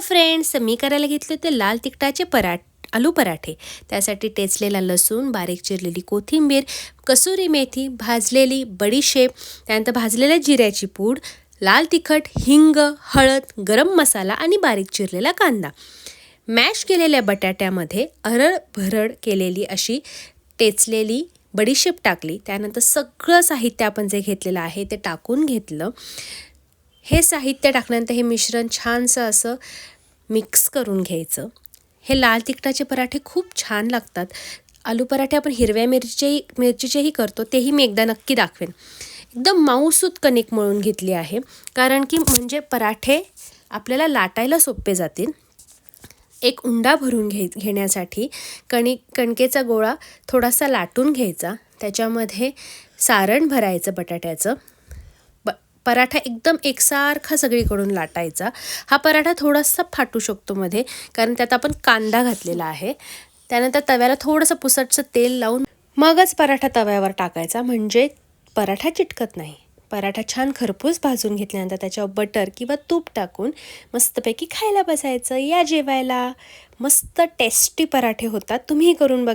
Friends, मी करायला घेतले ते लाल तिखटाचे आलू पराठे. त्यासाठी टेचलेला लसूण, बारीक चिरलेली कोथिंबीर, कसुरी मेथी, भाजलेली बडीशेप, त्यानंतर भाजलेल्या जिऱ्याची पूड, लाल तिखट, हिंग, हळद, गरम मसाला आणि बारीक चिरलेला कांदा. मॅश केलेल्या बटाट्यामध्ये भरड केलेली अशी टेचलेली बडीशेप टाकली. त्यानंतर सगळं साहित्य आपण जे घेतलेलं आहे ते टाकून घेतलं. हे साहित्य टाकल्यानंतर हे मिश्रण छानसं असं मिक्स करून घ्यायचं. हे लाल तिखटाचे पराठे खूप छान लागतात. आलू पराठे आपण हिरव्या मिरचीचेही करतो, तेही मी एकदा नक्की दाखवेन. एकदम मऊसूत कणिक मळून घेतली आहे, कारण की म्हणजे पराठे आपल्याला लाटायला सोपे जातील. एक उंडा भरून घेण्यासाठी कणकेचा गोळा थोडासा लाटून घ्यायचा. त्याच्यामध्ये सारण भरायचं बटाट्याचं. पराठा एकदम एकसारखा सगळीकडून लाटायचा. हा पराठा थोडासा फाटू शकतो मध्ये, कारण त्यात आपण कांदा घातलेला आहे. त्यानंतर तव्याला थोडंसं पुसटचं तेल लावून मगच पराठा तव्यावर टाकायचा, म्हणजे पराठा चिटकत नाही. पराठा छान खरपूस भाजून घेतल्यानंतर त्याच्यावर बटर किंवा तूप टाकून मस्तपैकी खायला बसायचं. या जेवायला. मस्त टेस्टी पराठे होतात, तुम्ही करून बघा.